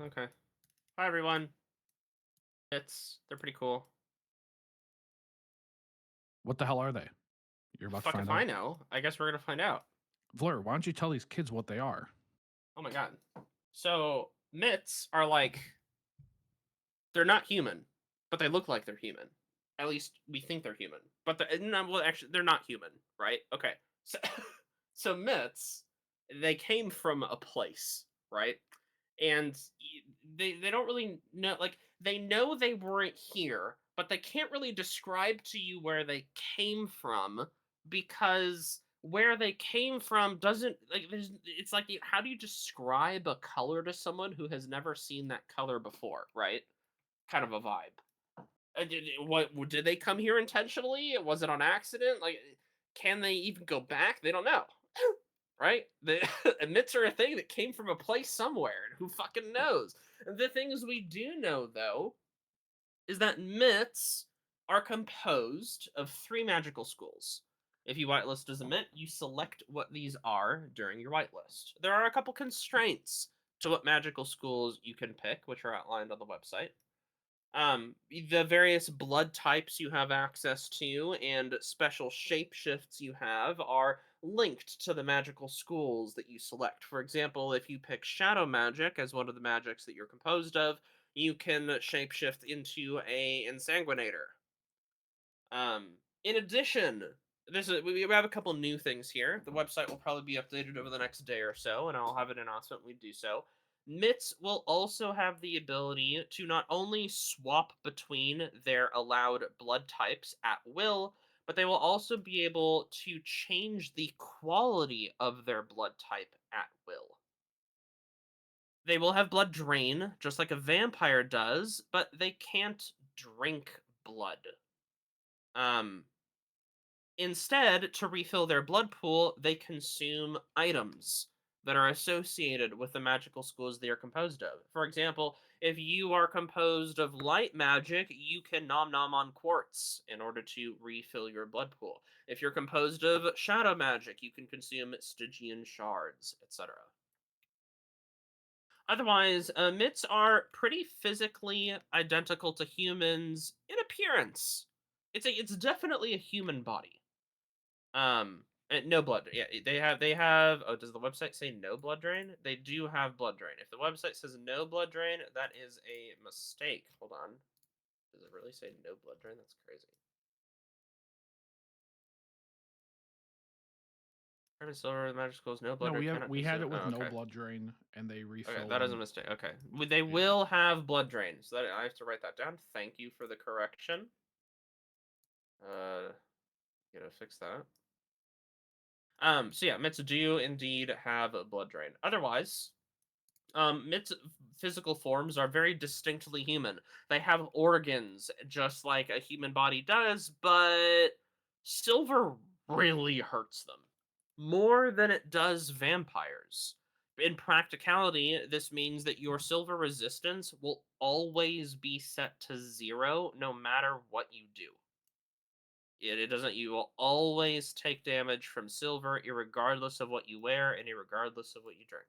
Okay. Hi, everyone. They're pretty cool. What the hell are they? You're about to Fuck find if out. I know. I guess we're gonna find out. Fleur, why don't you tell these kids what they are? Oh my god. So Mytts are like they're not human, but they look like they're human. At least we think they're human. But they're no, well, actually, they're not human, right? Okay. So so Mytts, they came from a place, right? And they don't really know, like they know they weren't here, but they can't really describe to you where they came from because where they came from doesn't like there's it's like how do you describe a color to someone who has never seen that color before, right? Kind of a vibe. Did they come here intentionally? Was it on accident? Like, can they even go back? They don't know, right? The emits are a thing that came from a place somewhere, and who fucking knows? The things we do know, though, is that myths are composed of three magical schools. If you whitelist as a myth, you select what these are during your whitelist. There are a couple constraints to what magical schools you can pick, which are outlined on the website. The various blood types you have access to and special shapeshifts you have are linked to the magical schools that you select. For example, if you pick shadow magic as one of the magics that you're composed of, you can shapeshift into a insanguinator. In addition, we have a couple new things here. The website will probably be updated over the next day or so, and I'll have an announcement when we do so. Mytts will also have the ability to not only swap between their allowed blood types at will, but they will also be able to change the quality of their blood type at will. They will have blood drain, just like a vampire does, but they can't drink blood. Um, Instead, to refill their blood pool, they consume items that are associated with the magical schools they are composed of. For example, if you are composed of light magic, you can nom nom on quartz in order to refill your blood pool. If you're composed of shadow magic, you can consume Stygian shards, etc. Otherwise, myths are pretty physically identical to humans in appearance. It's definitely a human body. No blood. Yeah, they have. Oh, does the website say no blood drain? They do have blood drain. If the website says no blood drain, that is a mistake. Hold on. Does it really say no blood drain? That's crazy. Turn silver, the magic schools, no blood No, drain cannot we had consume. it with Oh, no okay. blood drain, and they Okay, refilled that is a them. mistake. Okay, they Yeah. will have blood drain, so that I have to write that down. Thank you for the correction. Uh, gotta fix that. So yeah, Mytts do indeed have a blood drain. Otherwise, Myth's physical forms are very distinctly human. They have organs just like a human body does, but silver really hurts them more than it does vampires. In practicality, this means that your silver resistance will always be set to 0 no matter what you do. It doesn't. You will always take damage from silver, irregardless of what you wear and irregardless of what you drink.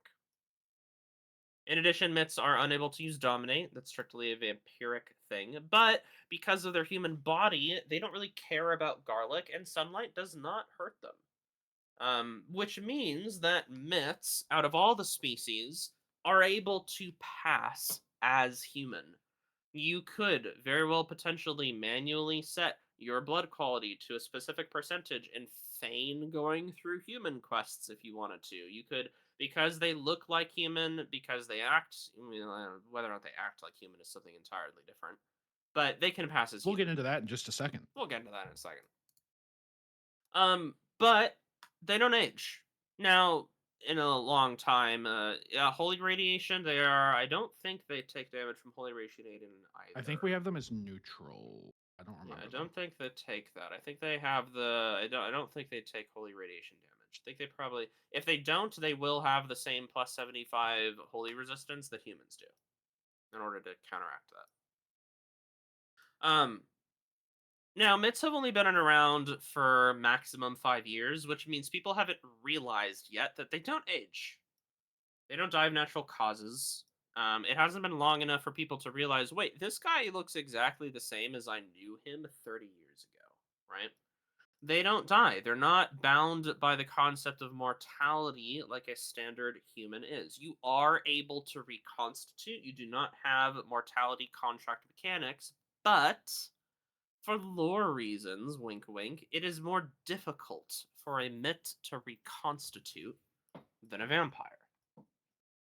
In addition, myths are unable to use dominate. That's strictly a vampiric thing. But because of their human body, they don't really care about garlic, and sunlight does not hurt them. Which means that myths, out of all the species, are able to pass as human. You could very well potentially manually set your blood quality to a specific percentage and feign going through human quests if you wanted to. You could, because they look like human, because they act, whether or not they act like human is something entirely different, but they can pass as We'll human. get into that in just a second. We'll get into that in a second. But they don't age. Now, in a long time, yeah, holy radiation. They are. I don't think they take damage from holy radiation I either. think we have them as neutral. I don't Yeah, remember I though. don't think they take that. I think they have the. I don't think they take holy radiation damage. I think they probably. If they don't, they will have the same plus 75 holy resistance that humans do, in order to counteract that. Now, myths have only been around for maximum 5 years, which means people haven't realized yet that they don't age. They don't die of natural causes. It hasn't been long enough for people to realize, wait, this guy looks exactly the same as I knew him 30 years ago, right? They don't die. They're not bound by the concept of mortality like a standard human is. You are able to reconstitute. You do not have mortality contract mechanics, but for lore reasons, wink wink, it is more difficult for a myth to reconstitute than a vampire.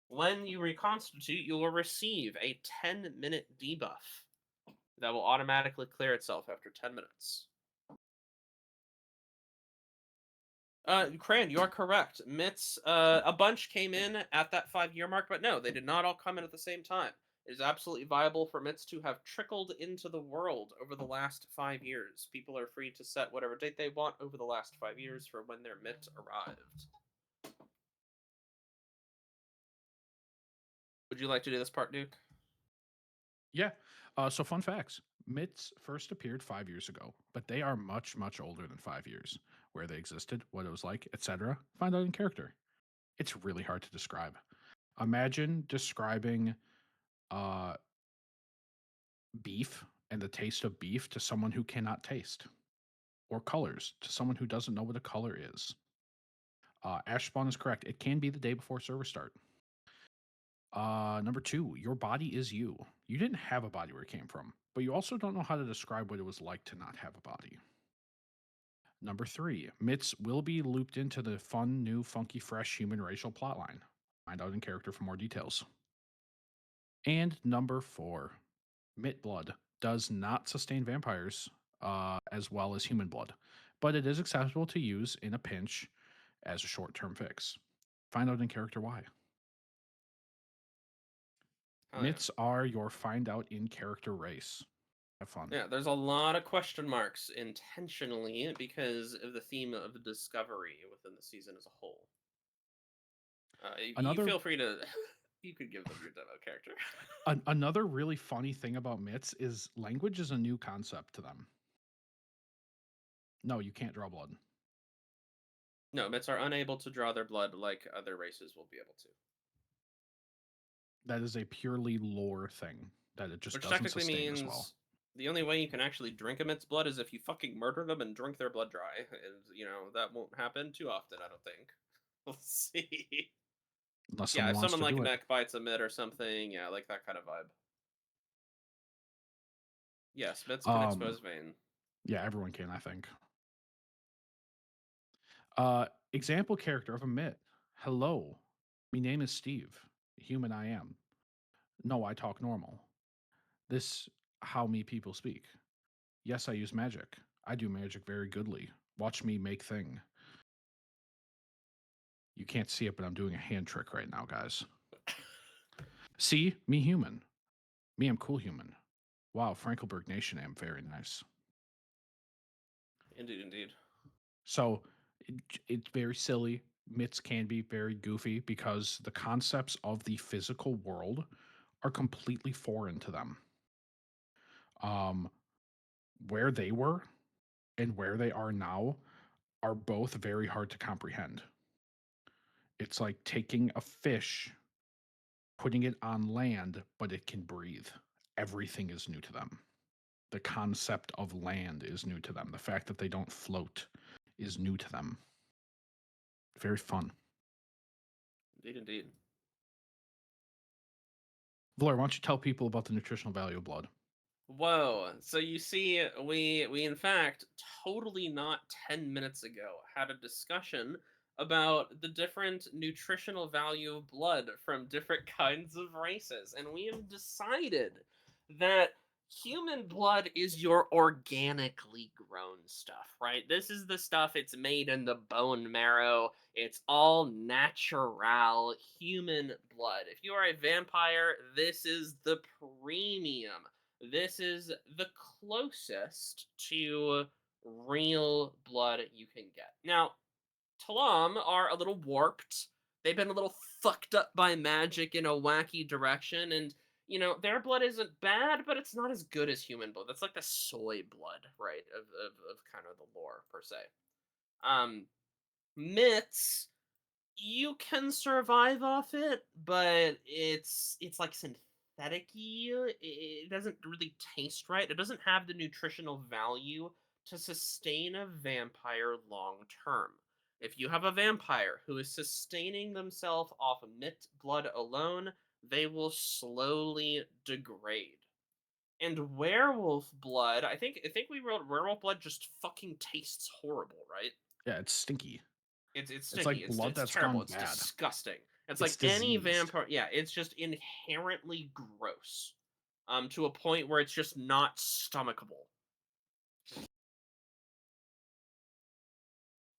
When you reconstitute, you will receive a 10-minute debuff that will automatically clear itself after 10 minutes. Cran, you are correct. Mytts, a bunch came in at that 5 year mark, but no, they did not all come in at the same time. It is absolutely viable for Mytts to have trickled into the world over the last 5 years. People are free to set whatever date they want over the last 5 years for when their Mytt arrived. Would you like to do this part, Duke? Yeah. So fun facts. Myths first appeared 5 years ago, but they are much, much older than 5 years. Where they existed, what it was like, etc. Find out in character. It's really hard to describe. Imagine describing uh, beef and the taste of beef to someone who cannot taste, or colors to someone who doesn't know what a color is. Ash Spawn is correct. It can be the day before server start. Number two, your body is you. You didn't have a body where it came from, but you also don't know how to describe what it was like to not have a body. Number three, Mytts will be looped into the fun, new, funky, fresh human racial plotline. Find out in character for more details. And number four, Mytt blood does not sustain vampires as well as human blood, but it is acceptable to use in a pinch as a short-term fix. Find out in character why. Oh, yeah. Mytts are your find out in character race. Have fun. Yeah, there's a lot of question marks intentionally because of the theme of discovery within the season as a whole. You Another feel free to. You could give them your demo character. another really funny thing about Mytts is language is a new concept to them. No, you can't draw blood. No, Mytts are unable to draw their blood like other races will be able to. That is a purely lore thing that it just Which doesn't technically sustain means as well. the only way you can actually drink a Mytt's blood is if you fucking murder them and drink their blood dry. And, that won't happen too often, I don't think. We'll see. Unless Yeah, someone if wants someone to like do it. neck bites a Mytt or something, yeah, like that kind of vibe. Yes, Mytts can expose vein. Yeah, everyone can, I think. Example character of a Mytt. Hello, me name is Steve. Human I am. No, I talk normal. This how me people speak. Yes, I use magic. I do magic very goodly. Watch me make thing. You can't see it, but I'm doing a hand trick right now, guys. See, me human. Me, I'm cool human. Wow, Frankelberg Nation, I'm very nice. Indeed, indeed. So it's very silly. Myths can be very goofy because the concepts of the physical world are completely foreign to them. Where they were and where they are now are both very hard to comprehend. It's like taking a fish, putting it on land, but it can breathe. Everything is new to them. The concept of land is new to them. The fact that they don't float is new to them. Very fun. Indeed, indeed. Valor, why don't you tell people about the nutritional value of blood? Whoa. So you see, we in fact totally not 10 minutes ago had a discussion about the different nutritional value of blood from different kinds of races. And we have decided that human blood is your organically grown stuff, right? This is the stuff it's made in the bone marrow. It's all natural human blood. If you are a vampire, this is the premium. This is the closest to real blood you can get. Now, Talam are a little warped. They've been a little fucked up by magic in a wacky direction, and their blood isn't bad, but it's not as good as human blood. That's like the soy blood, right? Of kind of the lore per se. Myths You can survive off it, but it's like synthetic-y. It doesn't really taste right. It doesn't have the nutritional value to sustain a vampire long term. If you have a vampire who is sustaining themselves off of Mytt blood alone, they will slowly degrade. And werewolf blood, I think we wrote werewolf blood just fucking tastes horrible, right? Yeah, it's stinky. It's It's stinky. like It's blood it's that's terrible. gone It's bad. disgusting. It's It's like any diseased. vampire. Yeah, it's just inherently gross. To a point where it's just not stomachable.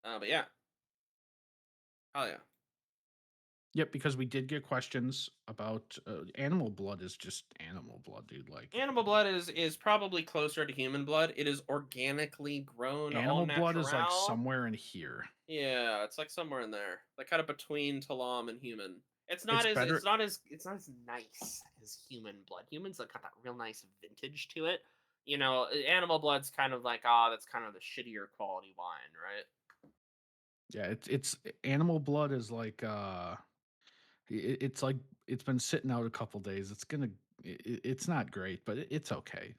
But yeah, oh yeah. Yep, because we did get questions about animal blood is just animal blood, dude. Like Animal blood is probably closer to human blood. It is organically grown, all animal blood is like natural. somewhere in here. Yeah, it's like somewhere in there, like kind of between Talam and human. It's not It's as better. it's not as nice as human blood. Humans like got that real nice vintage to it. Animal blood's kind of like that's kind of the shittier quality wine, right? Yeah, it's animal blood is like it's like it's been sitting out a couple days. It's not great, but it's okay.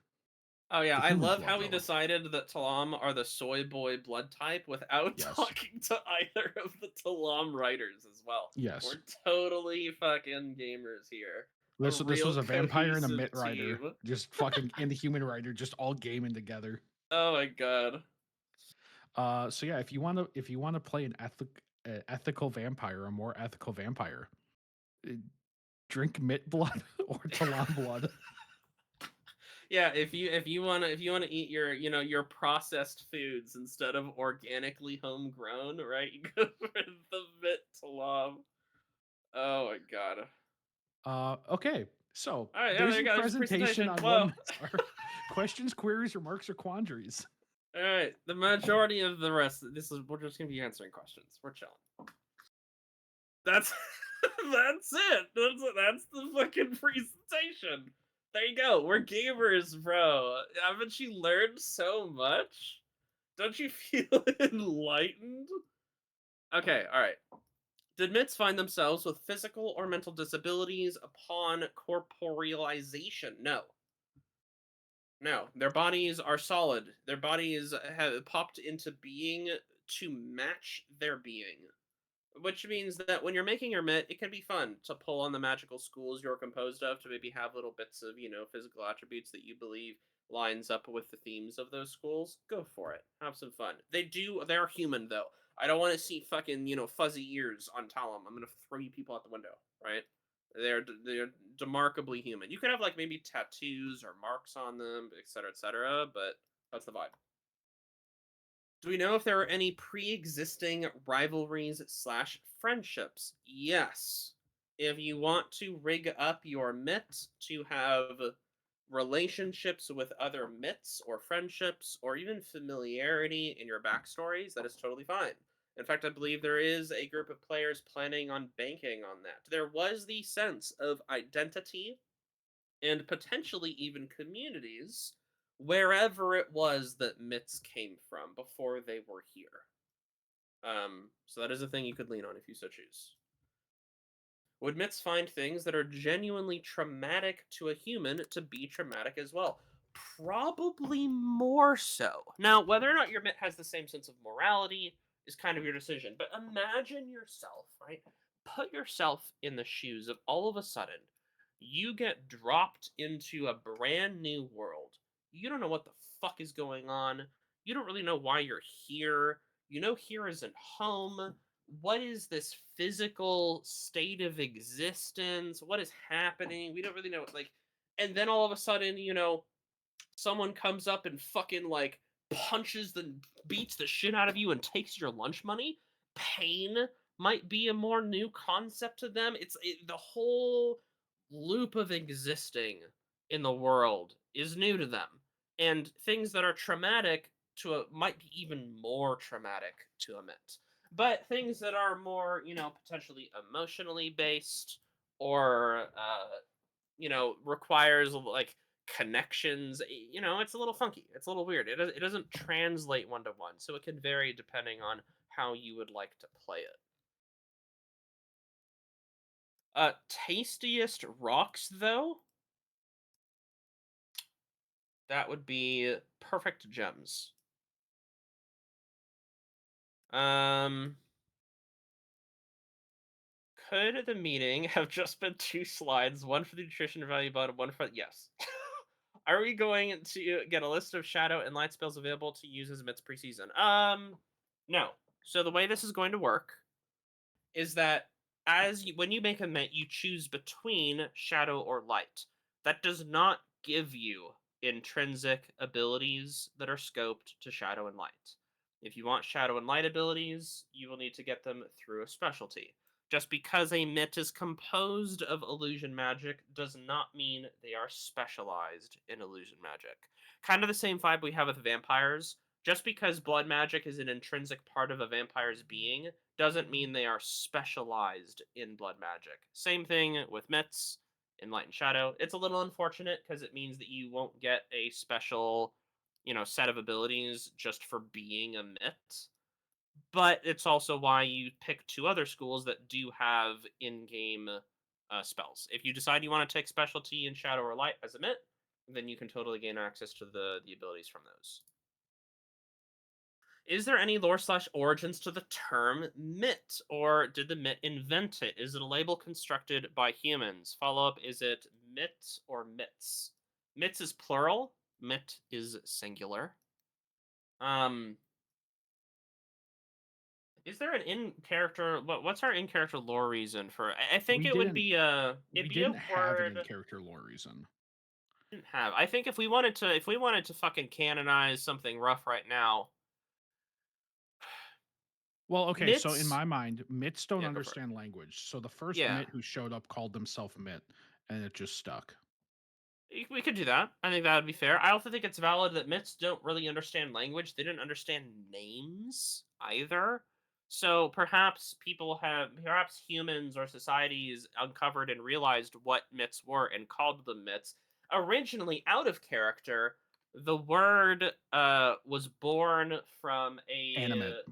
Oh yeah, The I human love blood how we though. decided that Talam are the soy boy blood type without Yes. talking to either of the Talam writers as well. Yes. We're totally fucking gamers here. A This real was a vampire and a cohesive Mytt rider, team. just fucking and the human rider, just all gaming together. Oh my god. So yeah, if you wanna play an ethical vampire, a more ethical vampire, uh, drink Mytt blood or Talon blood. Yeah, if you wanna eat your processed foods instead of organically homegrown, right? You go for the Vit Talam. Oh my god. Okay, so All right, yeah, there's there you your go. There's a presentation presentation. on what Whoa. myths are. Questions, queries, remarks, or quandaries. All right, the majority of the rest. We're just gonna be answering questions. We're chilling. That's that's it. That's the fucking presentation. There you go. We're gamers, bro. Haven't you learned so much? Don't you feel enlightened? Okay, all right. Did Mytts find themselves with physical or mental disabilities upon corporealization? No. No. Their bodies are solid. Their bodies have popped into being to match their being. Which means that when you're making your Mytt, it can be fun to pull on the magical schools you're composed of to maybe have little bits of, physical attributes that you believe lines up with the themes of those schools. Go for it. Have some fun. They're human though. I don't want to see fucking, fuzzy ears on Talum. I'm gonna throw you people out the window, right? They're demarkably human. You could have like maybe tattoos or marks on them, etc., but that's the vibe. Do we know if there are any pre-existing rivalries slash friendships? Yes. If you want to rig up your Mytt to have relationships with other Mytts or friendships or even familiarity in your backstories, that is totally fine. In fact, I believe there is a group of players planning on banking on that. There was the sense of identity and potentially even communities wherever it was that myths came from before they were here. So that is a thing you could lean on if you so choose. Would myths find things that are genuinely traumatic to a human to be traumatic as well? Probably more so. Now, whether or not your myth has the same sense of morality is kind of your decision, but imagine yourself, right? Put yourself in the shoes of all of a sudden, you get dropped into a brand new world. You don't know what the fuck is going on. You don't really know why you're here. You know, here isn't home. What is this physical state of existence? What is happening? We don't really know. Like, and then all of a sudden, someone comes up and fucking like punches the beats the shit out of you and takes your lunch money. Pain might be a more new concept to them. The whole loop of existing in the world is new to them, and things that are traumatic might be even more traumatic to emit. But things that are more, potentially emotionally based or requires like connections. It's a little funky. It's a little weird. It doesn't translate one to one, so it can vary depending on how you would like to play it. Tastiest rocks though, that would be perfect gems. Um, could the meeting have just been 2 slides, one for the nutrition value button, one for yes. Are we going to get a list of shadow and light spells available to use as Mytts preseason? No. So the way this is going to work is that when you make a Mytt, you choose between shadow or light. That does not give you intrinsic abilities that are scoped to shadow and light. If you want shadow and light abilities, you will need to get them through a specialty. Just because a Mytt is composed of illusion magic does not mean they are specialized in illusion magic. Kind of the same vibe we have with vampires. Just because blood magic is an intrinsic part of a vampire's being doesn't mean they are specialized in blood magic. Same thing with Mytts in Light and Shadow. It's a little unfortunate because it means that you won't get a special, set of abilities just for being a Mytt. But it's also why you pick 2 other schools that do have in-game spells. If you decide you want to take specialty in Shadow or Light as a Mytt, then you can totally gain access to the abilities from those. Is there any lore/origins to the term Mytt, or did the Mytt invent it? Is it a label constructed by humans? Follow up: is it Mytt or Mytts? Mytts is plural. Mytt is singular. Um, is there an in character? What's our in character lore reason for? I think We it would didn't be a we it'd be a didn't have an word. in character lore reason. Didn't have. I think if we wanted to fucking canonize something rough right now, Well, okay, so in Mytts. my mind, Mitts don't Yeah, go for it. understand language. So the first Yeah. Mitt who showed up called himself Mitt, and it just stuck. We could do that. I think that would be fair. I also think it's valid that Myths don't really understand language. They didn't understand names either. So perhaps humans or societies uncovered and realized what myths were and called them myths. Originally out of character, the word was born from Animate.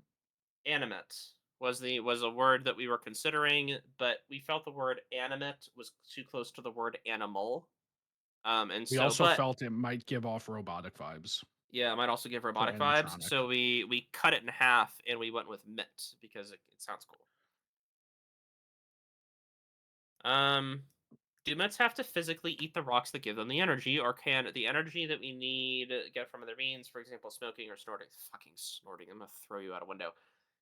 animate was a word that we were considering, but we felt the word animate was too close to the word animal. And We so, also but felt it might give off robotic vibes. yeah, it might also give So robotic vibes. animatronic. So we cut it in half and we went with Mytt because it sounds cool. Um, do Mytts have to physically eat the rocks that give them the energy, or can the energy that we need get from other means, for example, smoking or snorting? Fucking snorting! I'm gonna throw you out a window.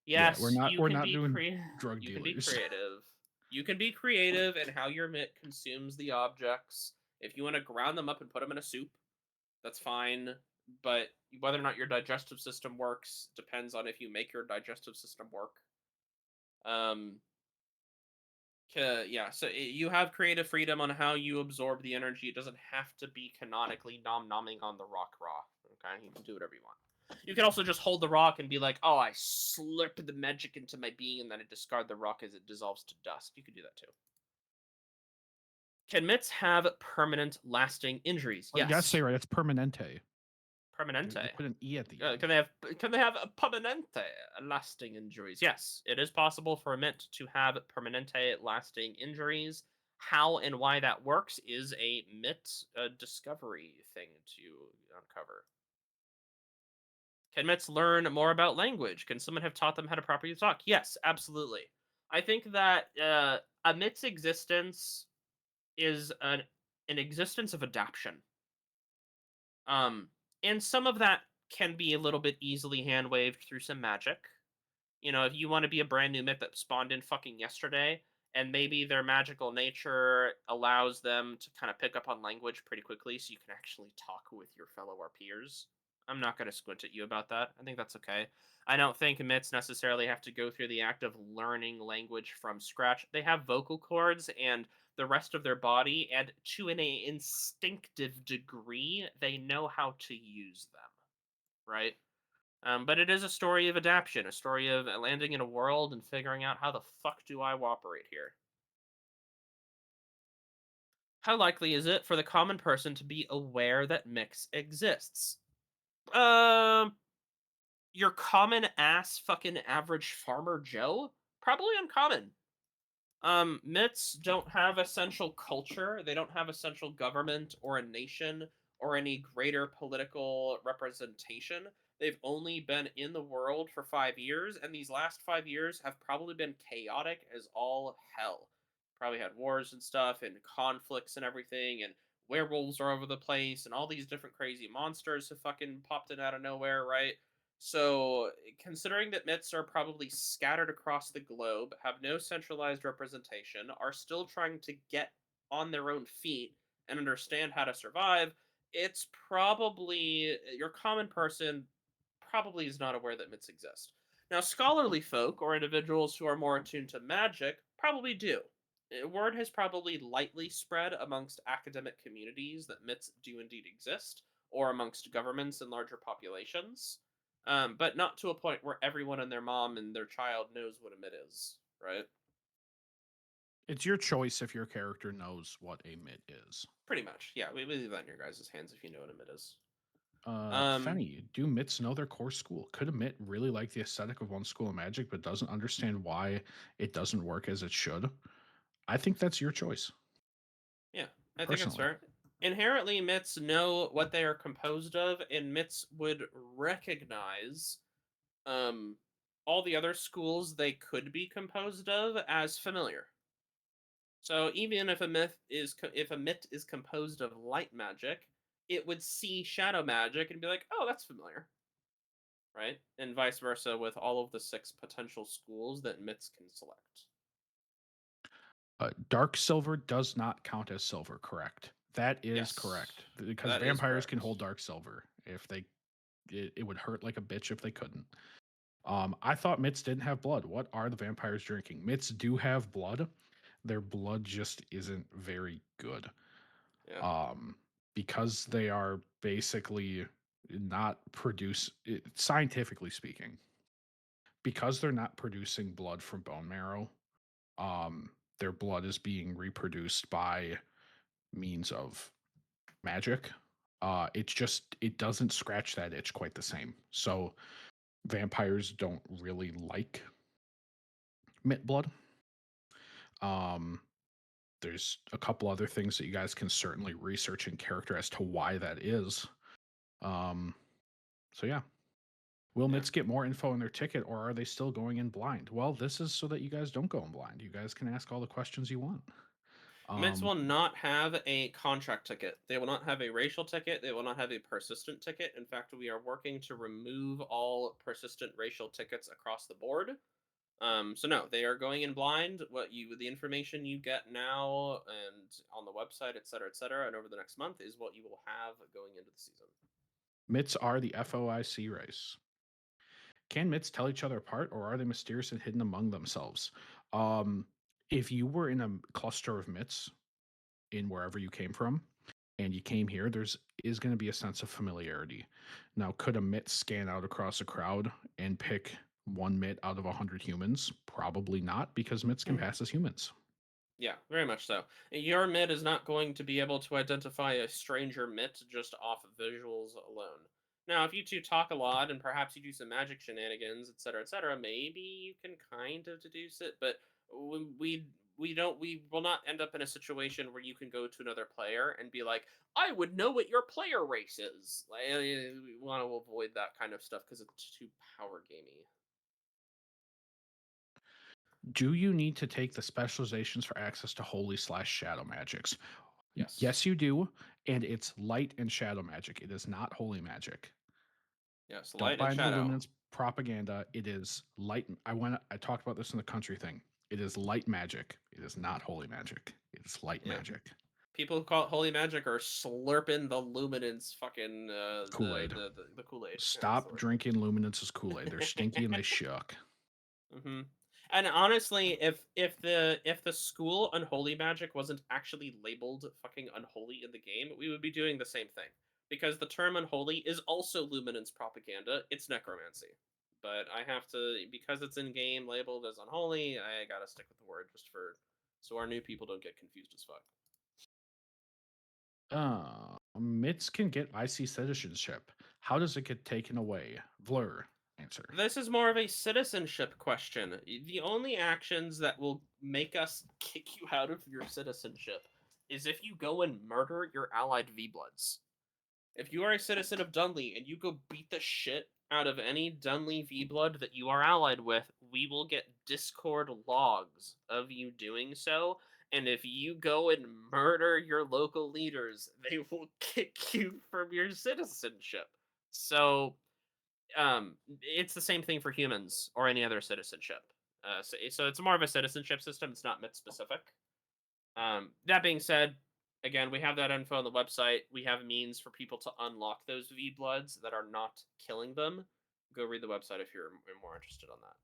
Yeah, Yes, you we're can not be doing drug you can be dealers. creative. You can be creative in how your Mytt consumes the objects. If you want to ground them up and put them in a soup, that's fine. But whether or not your digestive system works depends on if you make your digestive system work. Um, yeah, so you have creative freedom on how you absorb the energy. It doesn't have to be canonically nom nomming on the rock raw. Okay, you can do whatever you want. You can also just hold the rock and be like, "Oh, I slurp the magic into my being, and then I discard the rock as it dissolves to dust." You could do that too. Can Mytts have permanent, lasting injuries? Oh, you gotta say Yes, right. It's permanente. You permanente. put an e at the Can end. they have a permanente lasting injuries? Yes, it is possible for a Mytt to have permanente lasting injuries. How and why that works is a Mytt discovery thing to uncover. Can Mytts learn more about language? Can someone have taught them how to properly talk? Yes, absolutely. I think that a Mytt's existence is an existence of adaptation. Um, and some of that can be a little bit easily hand waved through some magic. If you want to be a brand new myth that spawned in fucking yesterday, and maybe their magical nature allows them to kind of pick up on language pretty quickly so you can actually talk with your fellow peers. I'm not going to squint at you about that. I think that's okay. I don't think myths necessarily have to go through the act of learning language from scratch. They have vocal cords and the rest of their body, and to an instinctive degree, they know how to use them, right? But it is a story of adaptation, a story of landing in a world and figuring out how the fuck do I operate here. How likely is it for the common person to be aware that mix exists? Um, your common ass fucking average farmer Joe? Probably uncommon. Myths don't have a central culture. They don't have a central government or a nation or any greater political representation. They've only been in the world for 5 years, and these last 5 years have probably been chaotic as all hell. Probably had wars and stuff, and conflicts and everything, and werewolves are over the place, and all these different crazy monsters have fucking popped in out of nowhere, right? So, considering that myths are probably scattered across the globe, have no centralized representation, are still trying to get on their own feet and understand how to survive, it's probably your common person probably is not aware that myths exist. Now, scholarly folk or individuals who are more attuned to magic probably do. Word has probably lightly spread amongst academic communities that myths do indeed exist, or amongst governments and larger populations, but not to a point where everyone and their mom and their child knows what a myth is, right? It's your choice if your character knows what a myth is. Pretty much, yeah. We leave that in your guys' hands if you know what a myth is. Um, Fenny, do Mytts know their core school? Could a Mytt really like the aesthetic of one school of magic but doesn't understand why it doesn't work as it should? I think that's your choice, yeah, I think that's personally. fair. Inherently, myths know what they are composed of, and myths would recognize um, all the other schools they could be composed of as familiar. So even if if a myth is composed of light magic, it would see shadow magic and be like, "Oh, that's familiar," right? And vice versa with all of the 6 potential schools that myths can select. Dark silver does not count as silver, correct? That is Yes, correct because that is vampires can correct. hold dark silver. If they, it would hurt like a bitch if they couldn't. I thought Mitts didn't have blood. What are the vampires drinking? Mitts do have blood. Their blood just isn't very good. Yeah. Um, because they are basically not scientifically speaking, because they're not producing blood from bone marrow, their blood is being reproduced by means of magic. It doesn't scratch that itch quite the same. So vampires don't really like mint blood. Um, there's a couple other things that you guys can certainly research in character as to why that is. Um, so yeah. Will Yeah. Mitts get more info in their ticket or are they still going in blind? Well, this is so that you guys don't go in blind. You guys can ask all the questions you want. Myths Um, will not have a contract ticket. They will not have a racial ticket. They will not have a persistent ticket. In fact, we are working to remove all persistent racial tickets across the board. So no, they are going in blind. The information you get now and on the website, et cetera, and over the next month is what you will have going into the season. Mitts are the FOIC race. Can Mitts tell each other apart or are they mysterious and hidden among themselves? Um, if you were in a cluster of Mitts in wherever you came from, and you came here, there's is going to be a sense of familiarity. Now, could a Mitt scan out across a crowd and pick one Mitt out of 100 humans? Probably not, because Mitts can pass as humans. Yeah, very much so. Your mid is not going to be able to identify a stranger mid just off of visuals alone. Now, if you two talk a lot and perhaps you do some magic shenanigans, et cetera, maybe you can kind of deduce it. But we will not end up in a situation where you can go to another player and be like, "I would know what your player race is." Like, we want to avoid that kind of stuff because it's too power gamey. Do you need to take the specializations for access to holy/shadow magics? Yes, Yes, you do. And it's light and shadow magic. It is not holy magic. yes, Don't light buy and into the shadow. luminance propaganda. It is light. I talked about this in the country thing. It is light magic. It is not holy magic. It is light Yeah. magic. People who call it holy magic are slurping the luminance fucking Kool-Aid. the Kool-Aid. Yeah, that's the Stop word. drinking Luminance's Kool-Aid. They're stinky and they suck. hmm And honestly, if the school unholy magic wasn't actually labeled fucking unholy in the game, we would be doing the same thing. Because the term unholy is also luminance propaganda. It's necromancy. But I have to, because it's in game labeled as unholy, I gotta stick with the word just for so our new people don't get confused as fuck. Mitts can get IC citizenship. How does it get taken away? Vlur. answer. This is more of a citizenship question. The only actions that will make us kick you out of your citizenship is if you go and murder your allied V-Bloods. If you are a citizen of Dunley and you go beat the shit out of any Dunley V-Blood that you are allied with, we will get Discord logs of you doing so. And if you go and murder your local leaders, they will kick you from your citizenship. So it's the same thing for humans or any other citizenship. So it's more of a citizenship system. It's not myth specific. That being said, again, we have that info on the website. We have means for people to unlock those V bloods that are not killing them. Go read the website if you're more interested on that.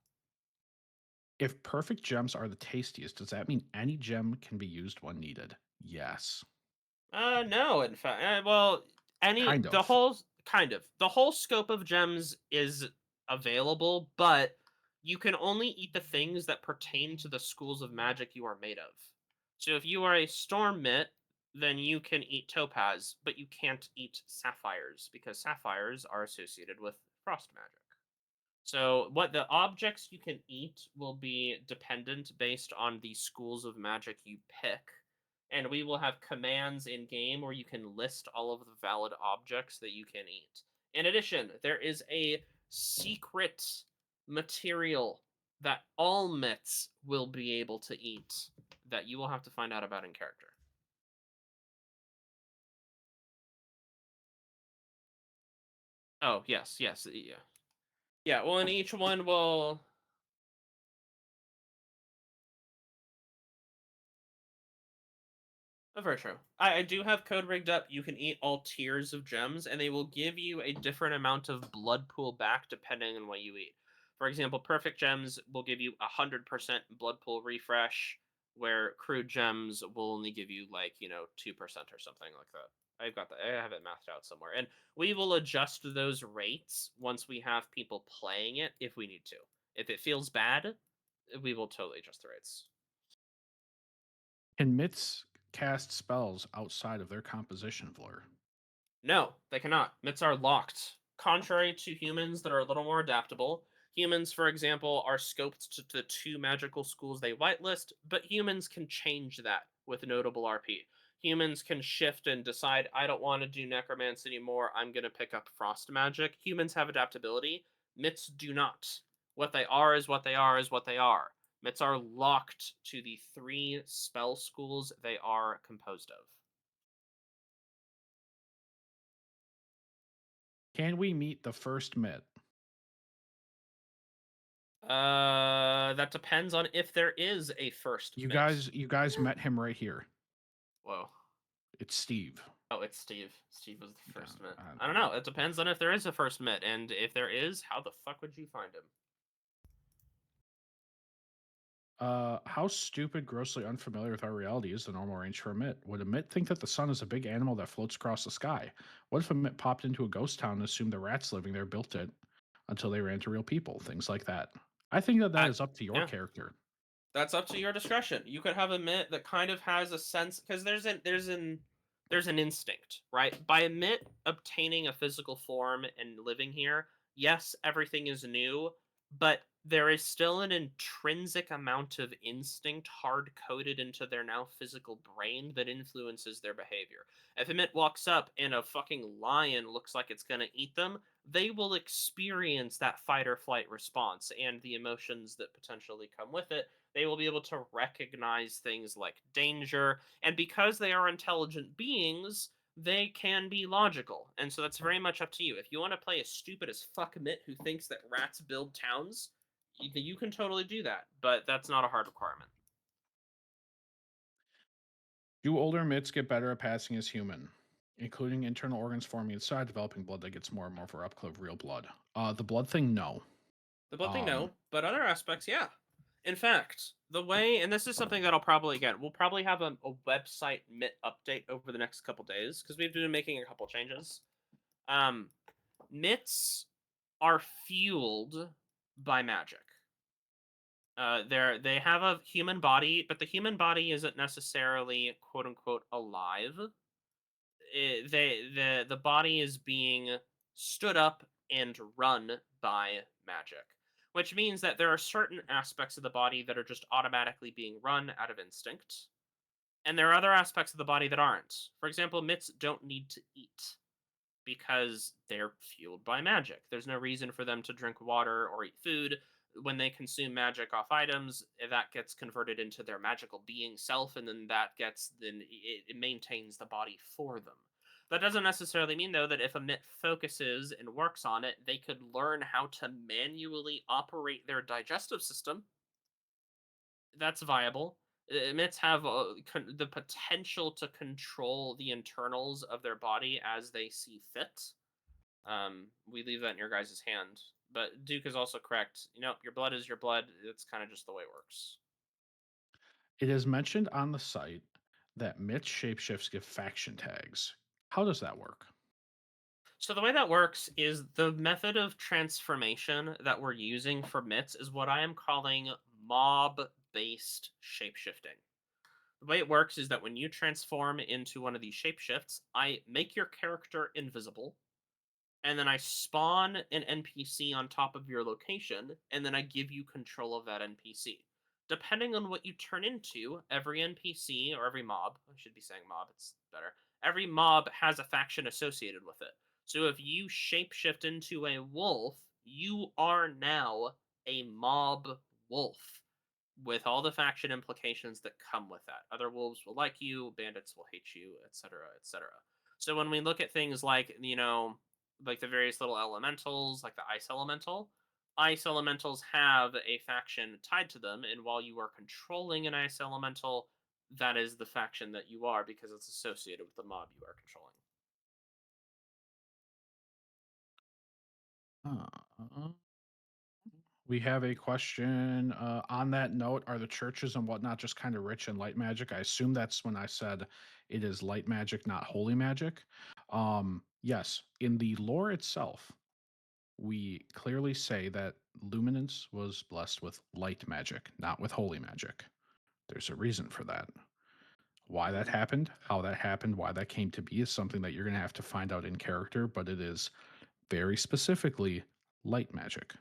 If perfect gems are the tastiest, does that mean any gem can be used when needed? Yes. No, in fact, well, Kind the of. whole the whole scope of gems is available, but you can only eat the things that pertain to the schools of magic you are made of. So if you are a storm myth, then you can eat topaz, but you can't eat sapphires because sapphires are associated with frost magic. So what the objects you can eat will be dependent based on the schools of magic you pick. And we will have commands in game where you can list all of the valid objects that you can eat. In addition, there is a secret material that all myths will be able to eat that you will have to find out about in character. Oh, yes, yes, yeah. Yeah, well, and each one will. Oh, very true. I do have code rigged up. You can eat all tiers of gems, and they will give you a different amount of blood pool back depending on what you eat. For example, perfect gems will give you 100% blood pool refresh, where crude gems will only give you like 2% or something like that. I've got that. I have it mathed out somewhere, and we will adjust those rates once we have people playing it if we need to. If it feels bad, we will totally adjust the rates. Can myths cast spells outside of their composition, Vlur? No, they cannot. Myths are locked. Contrary to humans that are a little more adaptable, humans, for example, are scoped to the two magical schools they whitelist, but humans can change that with notable RP. Humans can shift and decide, I don't want to do necromancy anymore, I'm going to pick up frost magic. Humans have adaptability. Myths do not. What they are is what they are is what they are. Myths are locked to the three spell schools they are composed of. Can we meet the first myth? That depends on if there is a first You Mytt. guys met him right here. Whoa. It's Steve. Oh, it's Steve. Steve was the Yeah, first Mytt. I don't know. It depends on if there is a first Mytt, and if there is, how the fuck would you find him? How stupid, grossly unfamiliar with our reality is the normal range for a myth? Would a myth think that the sun is a big animal that floats across the sky? What if a myth popped into a ghost town and assumed the rats living there built it until they ran to real people? Things like that. I think that I, is up to your yeah, character. that's up to your discretion. You could have a Mytt that kind of has a sense because there's an instinct, right? By a Mytt obtaining a physical form and living here, yes, everything is new, but there is still an intrinsic amount of instinct hard coded into their now physical brain that influences their behavior. If a Mytt walks up and a fucking lion looks like it's gonna eat them, they will experience that fight or flight response and the emotions that potentially come with it. They will be able to recognize things like danger, and because they are intelligent beings, they can be logical. And so that's very much up to you. If you want to play a stupid as fuck Mytt who thinks that rats build towns, you can totally do that, but that's not a hard requirement. Do older myths get better at passing as human, including internal organs forming inside, developing blood that gets more and more for up close real blood? The blood thing, no. The blood thing, Um, no, but other aspects, yeah. In fact, the way, and this is something that I'll probably get, we'll probably have a website Mytt update over the next couple days because we've been making a couple changes. Um, Myths are fueled by magic. They have a human body, but the human body isn't necessarily quote unquote alive. The body is being stood up and run by magic, which means that there are certain aspects of the body that are just automatically being run out of instinct, and there are other aspects of the body that aren't. For example, Mytts don't need to eat because they're fueled by magic. There's no reason for them to drink water or eat food. When they consume magic off items, that gets converted into their magical being self, and then it maintains the body for them. That doesn't necessarily mean though that if a Mytt focuses and works on it, they could learn how to manually operate their digestive system. That's viable. Myths have the potential to control the internals of their body as they see fit. We leave that in your guys' hand. But Duke is also correct. Your blood is your blood. It's kind of just the way it works. It is mentioned on the site that Mytts shapeshifts give faction tags. How does that work? So the way that works is the method of transformation that we're using for Myths is what I am calling mob-based shapeshifting. The way it works is that when you transform into one of these shapeshifts, I make your character invisible, and then I spawn an NPC on top of your location, and then I give you control of that NPC. Depending on what you turn into, every NPC or every mob, I should be saying mob, it's better. Every mob has a faction associated with it. So if you shapeshift into a wolf, you are now a mob wolf with all the faction implications that come with that. Other wolves will like you, bandits will hate you, etc., etc. So when we look at things like, like the various little elementals, like the ice elementals have a faction tied to them, and while you are controlling an ice elemental, that is the faction that you are because it's associated with the mob you are controlling. Uh, we have a question on that note. Are the churches and whatnot just kind of rich in light magic? I assume that's when I said it is light magic, not holy magic. Yes, in the lore itself, we clearly say that Luminance was blessed with light magic, not with holy magic. There's a reason for that. Why that happened, how that happened, why that came to be is something that you're going to have to find out in character, but it is very specifically light magic.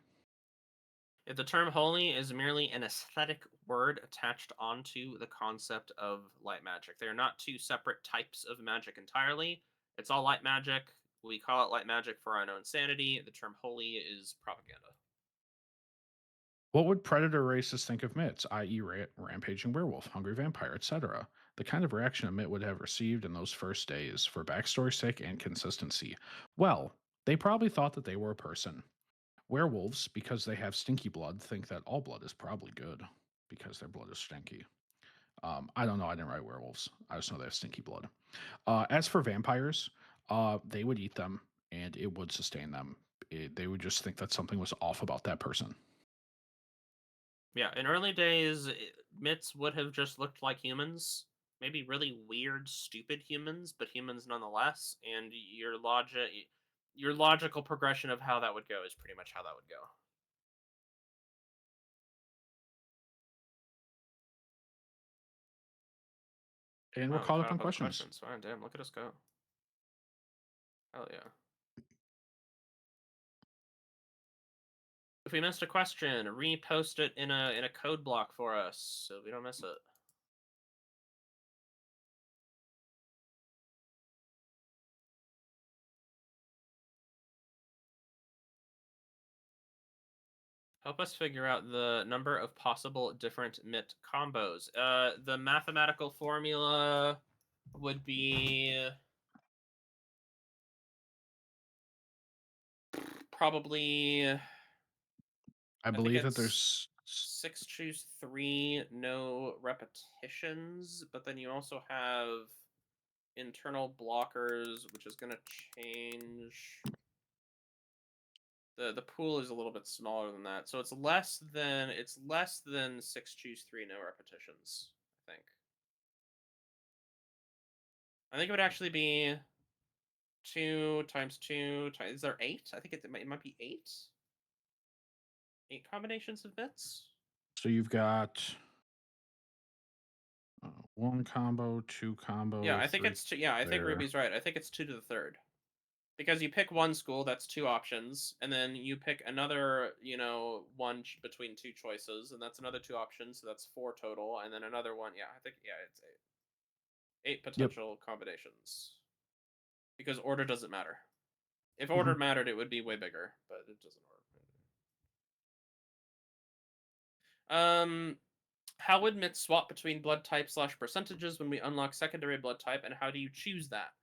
If the term holy is merely an aesthetic word attached onto the concept of light magic, they are not two separate types of magic entirely. It's all light magic. We call it light magic for our own sanity. The term holy is propaganda. What would predator races think of Mytts, i.e., rampaging werewolf, hungry vampire, etc.? The kind of reaction a Mytt would have received in those first days for backstory's sake and consistency. Well, they probably thought that they were a person. Werewolves, because they have stinky blood, think that all blood is probably good because their blood is stinky. I don't know. I didn't write werewolves. I just know they have stinky blood. As for vampires, they would eat them and it would sustain them. They would just think that something was off about that person. Yeah, in early days, Myths would have just looked like humans. Maybe really weird, stupid humans, but humans nonetheless. And your logical progression of how that would go is pretty much how that would go. And we're Wow, we caught up caught on up on the questions. questions. Wow, damn, look at us go. Hell yeah. If we missed a question, repost it in a code block for us so we don't miss it. Help us figure out the number of possible different Mytt combos. The mathematical formula would be probably, I I think believe that it's there's 6 choose 3, no repetitions, but then you also have internal blockers, which is going to change. The pool is a little bit smaller than that, so it's less than 6 choose 3, no repetitions, I think. I think it would actually be 2 times 2 times. Is there 8? I think it might be 8. 8 combinations of bits. so you've got one combo, two Yeah, combo, I think three it's 2. Yeah, I think there. Ruby's right. I think it's 2 to the third Because you pick one school, that's 2 options, and then you pick another, one between 2 choices, and that's another 2 options, so that's 4 total, and then another one. Yeah, I think it's 8. 8 Yep. potential combinations. Because order doesn't matter. If Mhm. order mattered, it would be way bigger, but it doesn't order. How would Mytts swap between blood type / percentages when we unlock secondary blood type, and how do you choose that?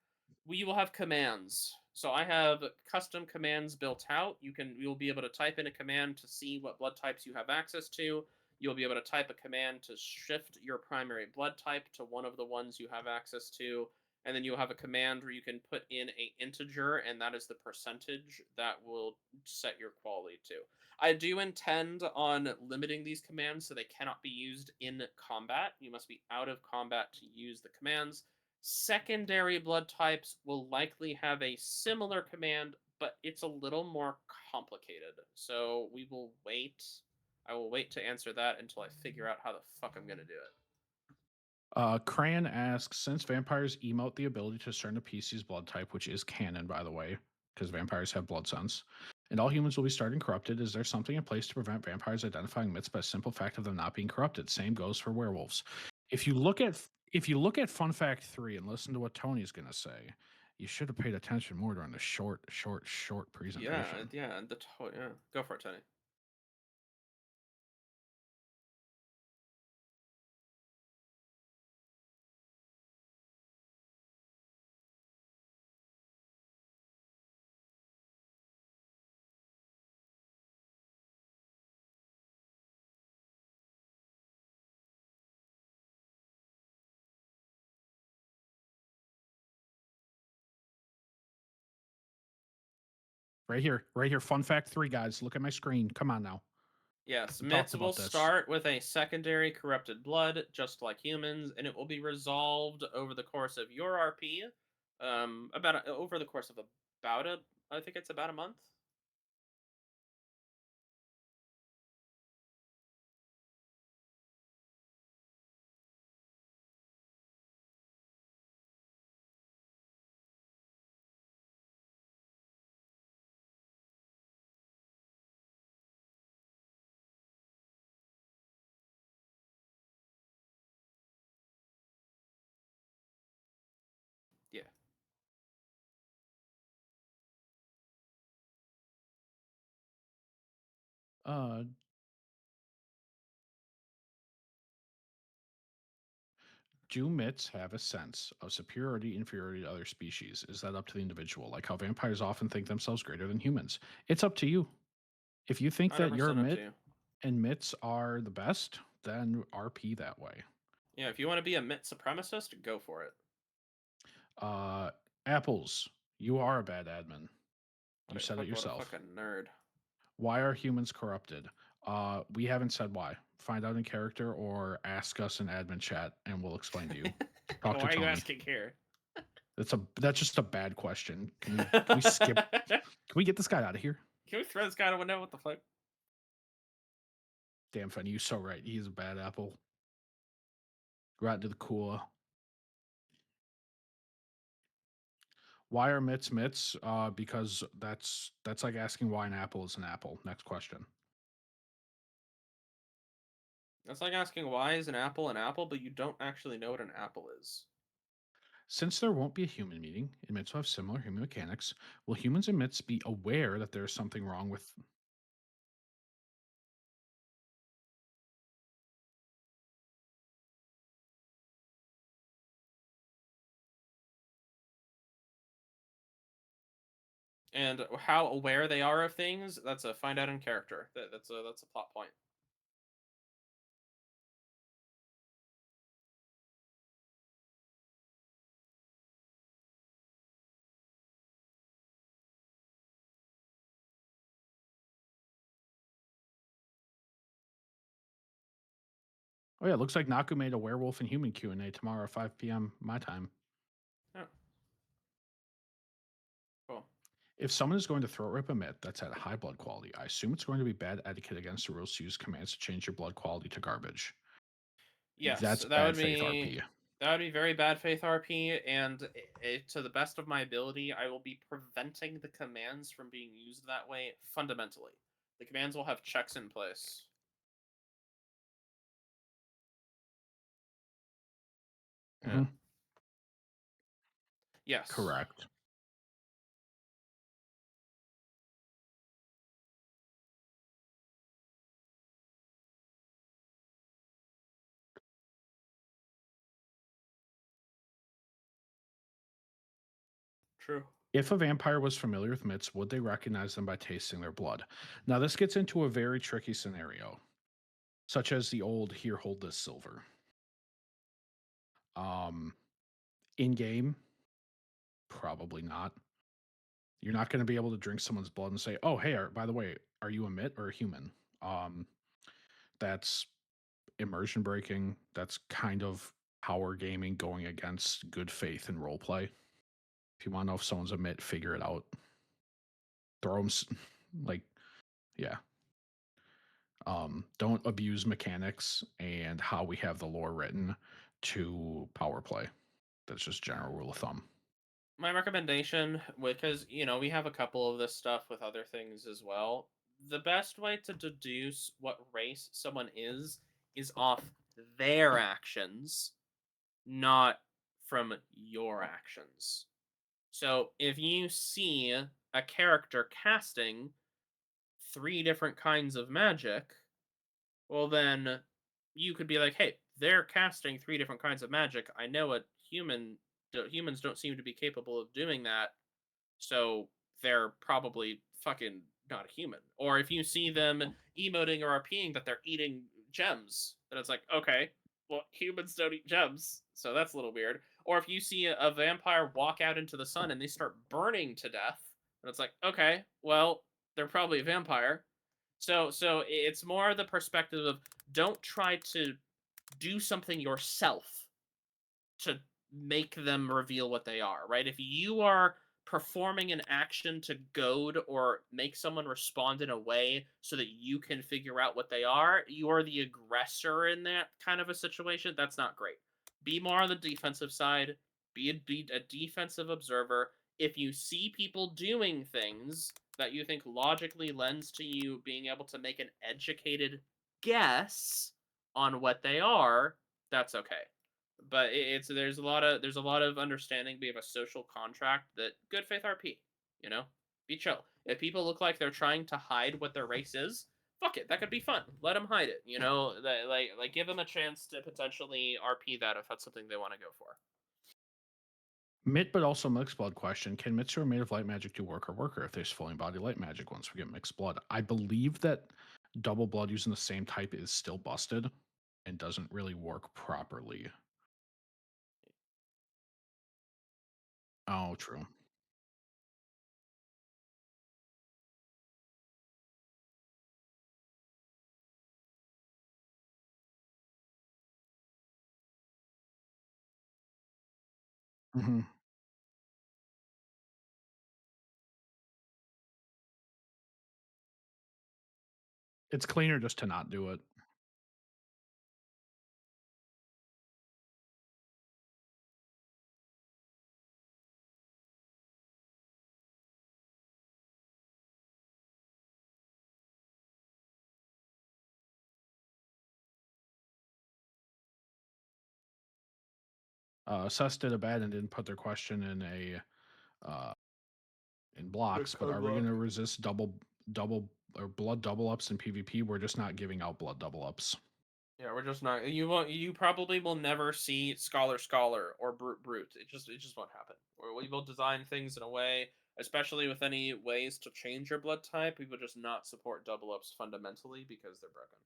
We will have commands. So I have custom commands built out. You'll be able to type in a command to see what blood types you have access to. You'll be able to type a command to shift your primary blood type to one of the ones you have access to. And then you'll have a command where you can put in a integer, and that is the percentage that will set your quality to. I do intend on limiting these commands so they cannot be used in combat. You must be out of combat to use the commands. Secondary blood types will likely have a similar command, but it's a little more complicated. So we will wait. I will wait to answer that until I figure out how the fuck I'm going to do it. Cran asks, since vampires emote the ability to discern a PC's blood type, which is canon, by the way, because vampires have blood sense, and all humans will be starting corrupted, is there something in place to prevent vampires identifying myths by a simple fact of them not being corrupted? Same goes for werewolves. If you look at Fun Fact 3 and listen to what Tony's gonna say, you should have paid attention more during the short presentation. Yeah, yeah. Go for it, Tony. Right here. Fun Fact 3, guys. Look at my screen. Come on now. Yes, We talked Mytts will about this. start with a secondary corrupted blood, just like humans, and it will be resolved over the course of your RP. Over the course of I think it's about a month. Yeah. Uh, do myths have a sense of superiority, inferiority to other species? Is that up to the individual? Like how vampires often think themselves greater than humans. It's up to you. If you think that you're a 100% up to myth you. and myths are the best, then RP that way. Yeah, if you want to be a Mytt supremacist, go for it. Uh, Apples, you are a bad admin. You said it What a yourself. fucking nerd. Why are humans corrupted? We haven't said why. Find out in character or ask us in admin chat and we'll explain to you. Talk to Why are you Tony. asking here? That's just a bad question. Can we skip? Can we get this guy out of here? Can we throw this guy out a window? What the fuck? Damn, Fanny, you're so right. He's a bad apple. Go out to the cooler. Why are myths myths? Because that's like asking why an apple is an apple. Next question. That's like asking why is an apple, but you don't actually know what an apple is. Since there won't be a human meeting, and myths will have similar human mechanics, will humans and myths be aware that there's something wrong with? And how aware they are of things, that's a find out in character. That's a plot point. Oh yeah, looks like Naku made a werewolf and human Q&A tomorrow at 5 p.m. my time. Oh, cool. If someone is going to throat rip a myth that's at high blood quality, I assume it's going to be bad etiquette against the rules to use commands to change your blood quality to garbage. Yes, That's that would bad faith be RP. That would be very bad faith RP, and to the best of my ability, I will be preventing the commands from being used that way fundamentally. The commands will have checks in place. Yeah. Mhm. Yes. Correct. True. If a vampire was familiar with Mytts, would they recognize them by tasting their blood? Now, this gets into a very tricky scenario, such as the old "here, hold this silver." Um, in game, probably not. You're not going to be able to drink someone's blood and say, "Oh, hey, by the way, are you a Mytt or a human?" That's immersion breaking. That's kind of power gaming going against good faith and role play. If you want to know if someone's a Mytt, figure it out. Throw them like, yeah. Don't abuse mechanics and how we have the lore written to power play. That's just general rule of thumb. My recommendation, because we have a couple of this stuff with other things as well. The best way to deduce what race someone is off their actions, not from your actions. So if you see a character casting three different kinds of magic, well then you could be like, "Hey, they're casting three different kinds of magic. I know humans don't seem to be capable of doing that, so they're probably fucking not a human." Or if you see them emoting or RPing that they're eating gems, then it's like, okay, well, humans don't eat gems, so that's a little weird. Or if you see a vampire walk out into the sun and they start burning to death, then it's like, okay, well, they're probably a vampire. So it's more the perspective of don't try to do something yourself to make them reveal what they are, right? If you are performing an action to goad or make someone respond in a way so that you can figure out what they are, you are the aggressor in that kind of a situation. That's not great. Be more on the defensive side, be a defensive observer. If you see people doing things that you think logically lends to you being able to make an educated guess on what they are, that's okay. But it's there's a lot of understanding. We have a social contract that good faith RP, you know, be chill. If people look like they're trying to hide what their race is, fuck it, that could be fun. Let them hide it. Like give them a chance to potentially RP that if that's something they want to go for. Mytt, but also mixed blood question. Can Mytts who are made of light magic do worker if there's fully embodied light magic once we get mixed blood? I believe that double blood using the same type is still busted and doesn't really work properly. Oh, true. Hmm. It's cleaner just to not do it. Sus did a bad and didn't put their question in a uh, in The blocks, but code are we going block. to resist double or blood double ups in PvP? We're just not giving out blood double ups. Yeah, we're just not. You probably will never see scholar or brute. It just won't happen. Or we will design things in a way, especially with any ways to change your blood type. We will just not support double ups fundamentally because they're broken.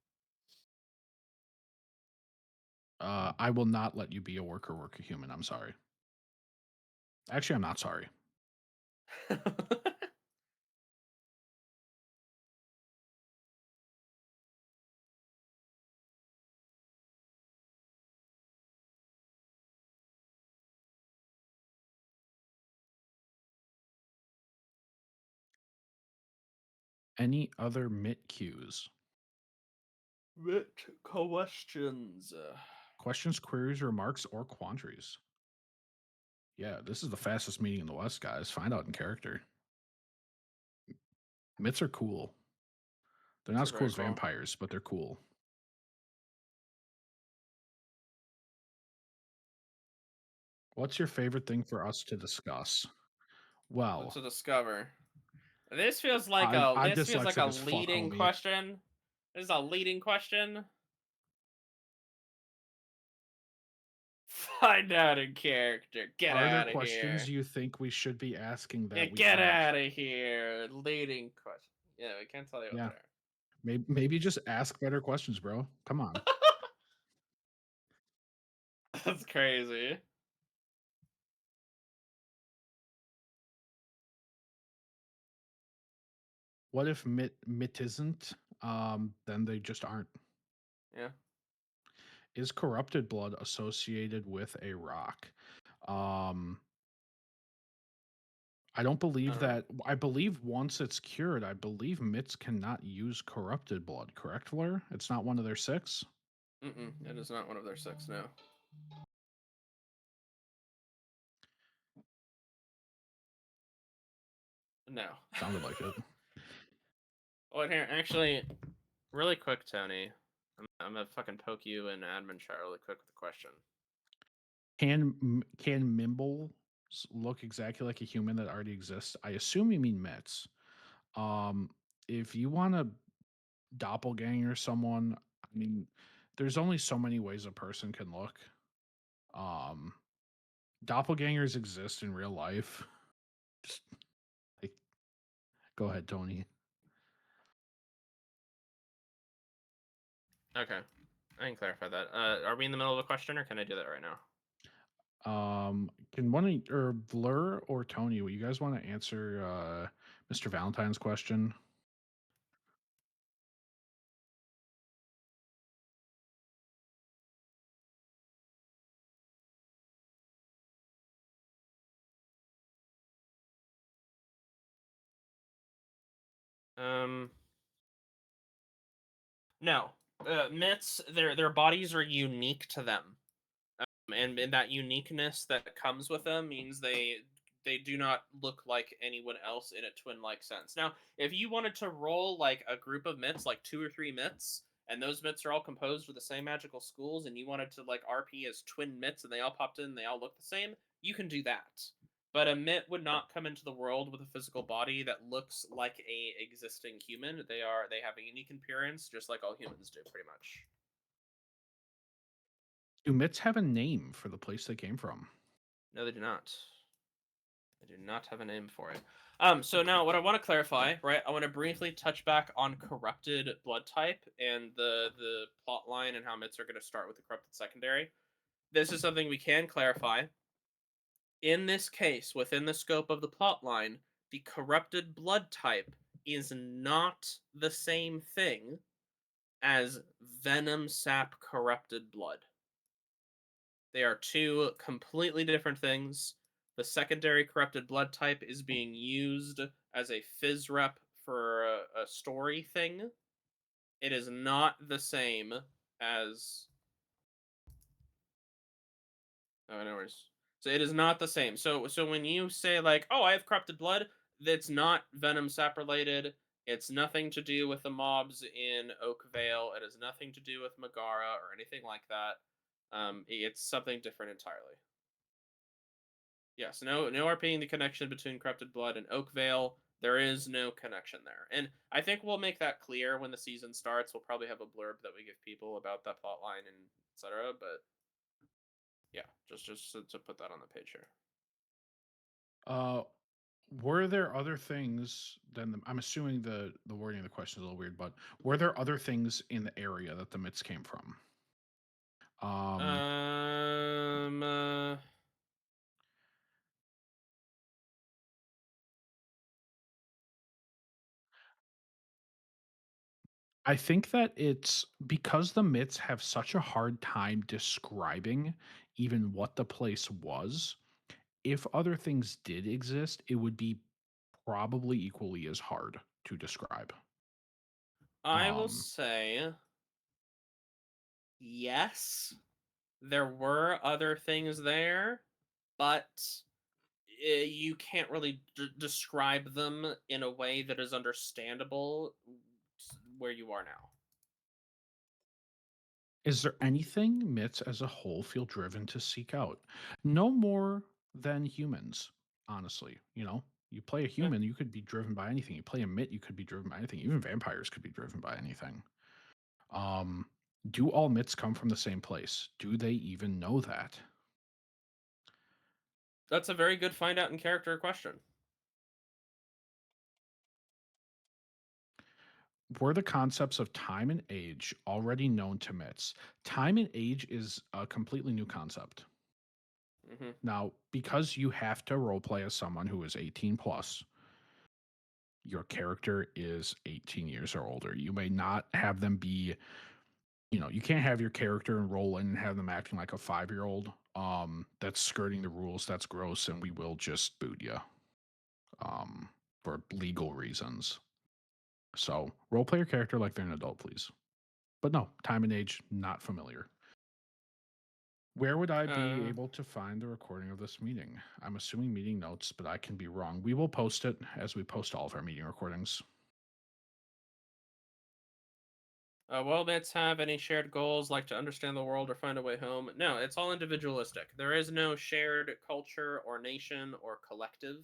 I will not let you be a worker human. I'm sorry. Actually, I'm not sorry. Any other Mytt cues? Bit questions. Questions, queries, remarks, or quandaries. Yeah, this is the fastest meeting in the West, guys. Find out in character. Myths are cool. They're not These as are cool very as cool. vampires, but they're cool. What's your favorite thing for us to discuss? Well, To discover. This feels like I'm this feels like a dyslexic as fuck, leading homie. question. This is a leading question. Find out in character. Get Are there out of questions here. you think we should be asking Yeah, that we get aren't? out of here. Leading question. Yeah, we can't tell you what Yeah, they maybe just ask better questions, bro. Come on. are. That's crazy. What if Mytt isn't? Then they just aren't. Yeah. Is corrupted blood associated with a rock? Um, I don't I believe don't know. that. I believe once it's cured, I believe Mytts cannot use corrupted blood. Correct, Fleur? It's not one of their 6. It is not one of their 6, no. No. Sounded like it. Oh, here, actually, really quick, Tony. I'm gonna fucking poke you in admin chat really quick with a question. Can Mimbles look exactly like a human that already exists? I assume you mean Mytts. Um, if you want to doppelganger someone, I mean, there's only so many ways a person can look. Um, doppelgangers exist in real life. Just, like, go ahead, Tony. Okay. I can clarify that. Are we in the middle of a question, or can I do that right now? Can one of or Blur or Tony, you guys want to answer Mr. Valentine's question? No. Myths, their bodies are unique to them. And that uniqueness that comes with them means they do not look like anyone else in a twin-like sense. Now, if you wanted to roll like a group of myths, like 2 or 3 myths, and those myths are all composed with the same magical schools, and you wanted to like RP as twin myths, and they all popped in, and they all look the same, you can do that. But a myth would not come into the world with a physical body that looks like a existing human. They have a unique appearance, just like all humans do, pretty much. Do Mytts have a name for the place they came from? No, they do not. I do not have a name for it. So now what I want to clarify, right? I want to briefly touch back on corrupted blood type and the plot line and how myths are going to start with the corrupted secondary. This is something we can clarify. In this case, within the scope of the plot line, the corrupted blood type is not the same thing as venom sap corrupted blood. They are 2 completely different things. The secondary corrupted blood type is being used as a phys rep for a story thing. It is not the same as. Oh, no worries. So it is not the same. So when you say like, "Oh, I have corrupted blood," that's not venom sap related. It's nothing to do with the mobs in Oakvale. It has nothing to do with Megara or anything like that. It's something different entirely. Yes, no RPing the connection between Corrupted Blood and Oakvale. There is no connection there. And I think we'll make that clear when the season starts. We'll probably have a blurb that we give people about that plot line and etc. But yeah, just to put that on the page here. Uh, were there other things than I'm assuming the wording of the question is a little weird, but were there other things in the area that the Mytts came from? Um uh, I think that it's because the Mytts have such a hard time describing even what the place was. If other things did exist, it would be probably equally as hard to describe. I will Um, say yes. There were other things there, but you can't really describe them in a way that is understandable where you are now. Is there anything Mytts as a whole feel driven to seek out? No more than humans, honestly. You know, you play a Yeah. human, you could be driven by anything. You play a Mytt, you could be driven by anything. Even vampires could be driven by anything. Um, do all Mytts come from the same place? Do they even know that? That's a very good find out in character question. Were the concepts of time and age already known to Mytts? Time and age is a completely new concept. Hmm. Now, because you have to roleplay as someone who is 18 plus, your character is 18 years or older. You may not have them be, you can't have your character enroll in and have them acting like a 5-year old. That's skirting the rules. That's gross, and we will just boot you um, for legal reasons. So, roleplay your character like they're an adult, please. But no, time and age, not familiar. Where would I be Uh, able to find the recording of this meeting? I'm assuming meeting notes, but I can be wrong. We will post it as we post all of our meeting recordings. will Mytts have any shared goals, like to understand the world or find a way home? No, it's all individualistic. There is no shared culture or nation or collective.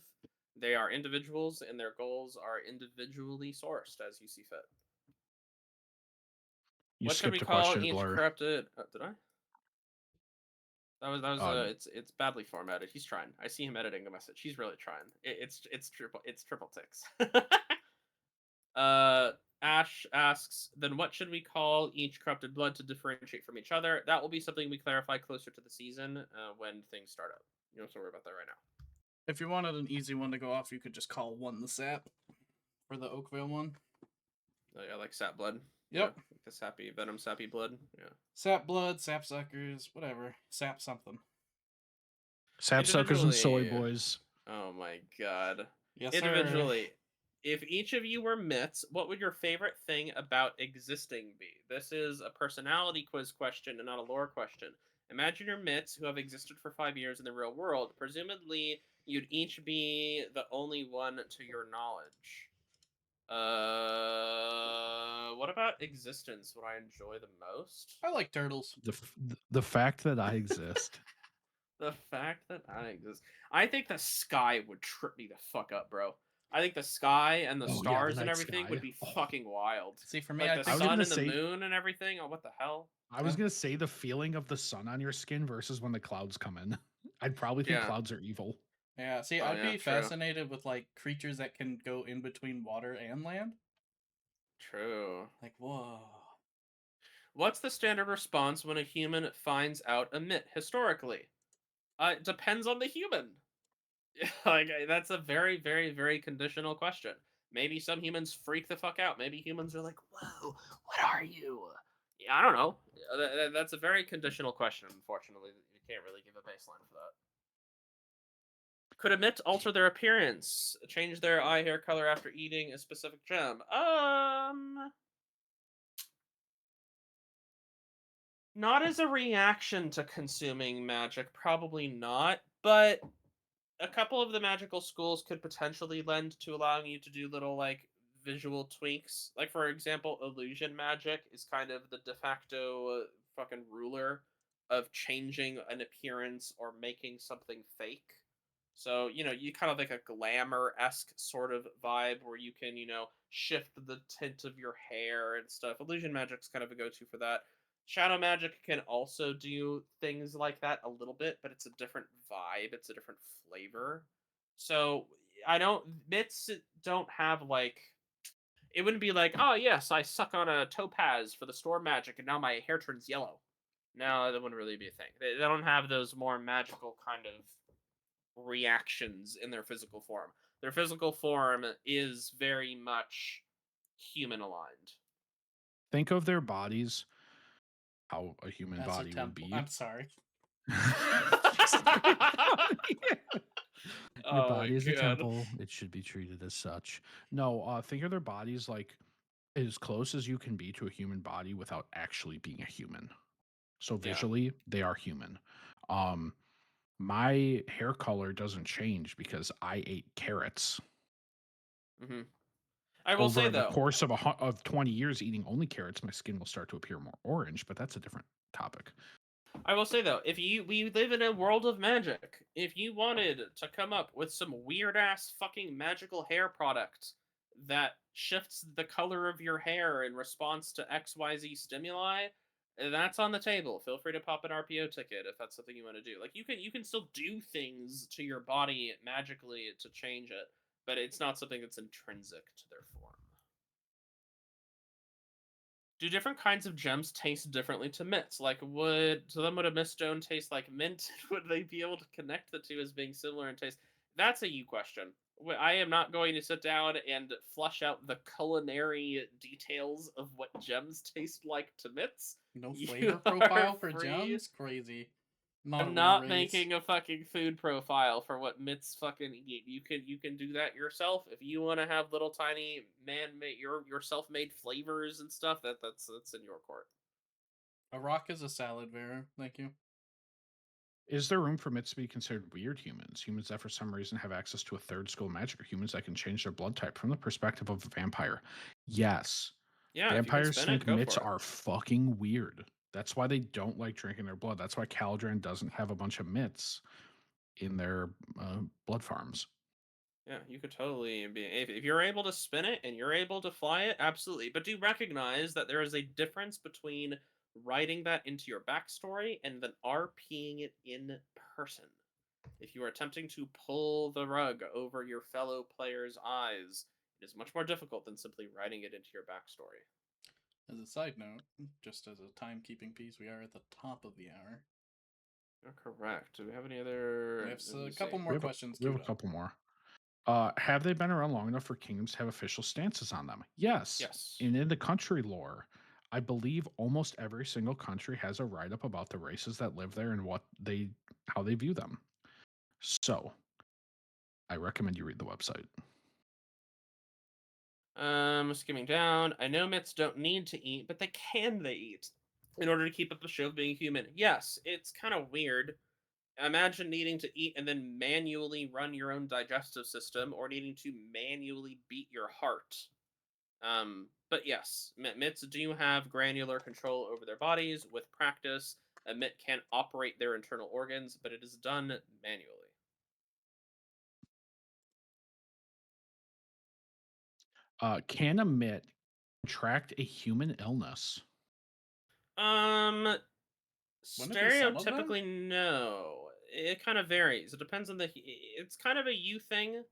They are individuals, and their goals are individually sourced as you see fit. You What should we skipped a call question, each Blur. corrupted? Did I? That was Uh, it's badly formatted. He's trying. I see him editing the message. He's really trying. It's triple ticks. uh, Ash asks, then what should we call each corrupted blood to differentiate from each other? That will be something we clarify closer to the season when things start up. You don't have to worry about that right now. If you wanted an easy one to go off, you could just call one the sap for the Oakville one. Yeah, like sap blood. Yeah, Yep. like the sappy venom, sappy blood. Yeah. Sap blood, sap suckers, whatever. Sap something. Sapsuckers and soy Individually, boys. oh my god. Yes, sir. Individually, if each of you were myths, what would your favorite thing about existing be? This is a personality quiz question and not a lore question. Imagine your myths who have existed for 5 years in the real world. Presumably, you'd each be the only one to your knowledge. What about existence would I enjoy the most? I like turtles. The fact that I exist. The fact that I exist. I think the sky would trip me the fuck up, bro. I think the sky and the Oh yeah, the stars and night everything would sky. be Oh, fucking wild. See, for me, Like I the I think was sun gonna and the say moon and everything. Oh, what the hell? I was gonna say the feeling of the sun on your skin versus when the clouds come in. I'd probably think Yeah. clouds are evil. yeah. See, Oh I'd yeah. be True. fascinated with like creatures that can go in between water and land. True. Like, whoa. What's the standard response when a human finds out a myth historically? It depends on the human. Like that's a very, very, very conditional question. Maybe some humans freak the fuck out. Maybe humans are like, "Whoa, what are you?" Yeah, I don't know. That's a very conditional question. Unfortunately, you can't really give a baseline for that. Could a myth alter their appearance, change their eye hair color after eating a specific gem? Not as a reaction to consuming magic, probably not. But a couple of the magical schools could potentially lend to allowing you to do little like visual tweaks. Like for example, illusion magic is kind of the de facto fucking ruler of changing an appearance or making something fake. So, you kind of like a glamour esque sort of vibe where you can, shift the tint of your hair and stuff. Illusion magic's kind of a go to for that. Shadow magic can also do things like that a little bit, but it's a different vibe, it's a different flavor. So, I don't bits don't have like it wouldn't be like, "Oh, yes, I suck on a topaz for the storm magic and now my hair turns yellow." No, that wouldn't really be a thing. They don't have those more magical kind of reactions in their physical form. Their physical form is very much human aligned. Think of their bodies, how a human That's a body would temple. be. I'm sorry. Your Oh my body is a god. temple. It should be treated as such. No, think of their bodies like as close as you can be to a human body without actually being a human. So Yeah. visually, they are human. My hair color doesn't change because I ate carrots. Hmm. I will say Over the though, course of of 20 years eating only carrots, my skin will start to appear more orange, but that's a different topic. if we live in a world of magic, if you wanted to come up with some weird ass fucking magical hair product that shifts the color of your hair in response to XYZ stimuli, that's on the table. Feel free to pop an RPO ticket if that's something you want to do. Like you can still do things to your body magically to change it, but it's not something that's intrinsic to their form. Do different kinds of gems taste differently to Mytts? Like, would a Myst stone taste like mint? Would they be able to connect the two as being similar in taste? That's a you question. I am not going to sit down and flush out the culinary details of what gems taste like to Mytts. No You flavor are profile for free. gems? Crazy. Not I'm a real not race. making a fucking food profile for what Mytts fucking eat. You can do that yourself if you want to have little tiny man-made your self-made flavors and stuff. That's in your court. A rock is a salad, Vera. Thank you. Is there room for Myths to be considered weird humans? Humans that for some reason have access to a third school of magic, or humans that can change their blood type from the perspective of a vampire? Yes. Yeah, if you can Vampires spin it, think go Myths for it. are fucking weird. That's why they don't like drinking their blood. That's why Caldron doesn't have a bunch of Myths in their blood farms. Yeah, you could totally be if you're able to spin it and you're able to fly it, absolutely. But do recognize that there is a difference between writing that into your backstory and then RPing it in person. If you are attempting to pull the rug over your fellow player's eyes, it is much more difficult than simply writing it into your backstory. As a side note, just as a timekeeping piece, we are at the top of the hour. You're correct. Do we have any other? We have Let me a couple see. more questions We have queued a up. couple more. Have they been around long enough for kingdoms to have official stances on them? Yes. Yes. And in the country lore, I believe almost every single country has a write-up about the races that live there and how they view them. So, I recommend you read the website. Skimming down. I know Mytts don't need to eat, but they eat in order to keep up the show of being human. Yes, it's kind of weird. Imagine needing to eat and then manually run your own digestive system, or needing to manually beat your heart. But yes, Mytts do have granular control over their bodies. With practice, a Mytt can operate their internal organs, but it is done manually. Can a Mytt contract a human illness? Um, Wouldn't it be some of them? Stereotypically, no. It kind of varies. It depends on it's kind of a you thing.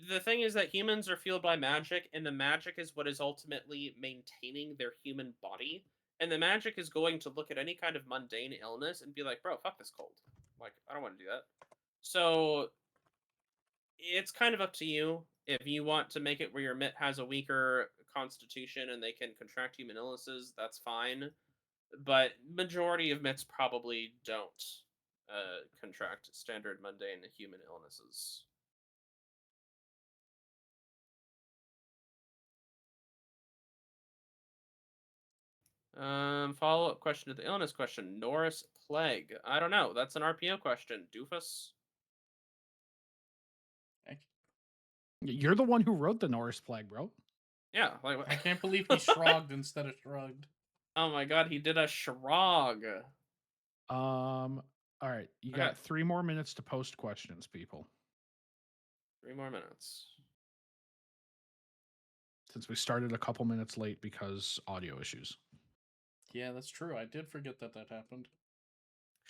The thing is that humans are fueled by magic, and the magic is what is ultimately maintaining their human body. And the magic is going to look at any kind of mundane illness and be like, bro, fuck this cold. Like, I don't want to do that. So it's kind of up to you. If you want to make it where your Mytt has a weaker constitution and they can contract human illnesses, that's fine. But majority of Mytts probably don't contract standard mundane human illnesses. Follow-up question to the illness question. Norris plague. I don't know. That's an RPO question. Doofus. You're the one who wrote the Norris plague, bro. Yeah. Like I can't believe he shrugged instead of shrugged. Oh my god, he did a shrug. All right, you got 3 more minutes to post questions, people. 3 more minutes. Since we started a couple minutes late because audio issues. Yeah, that's true. I did forget that happened.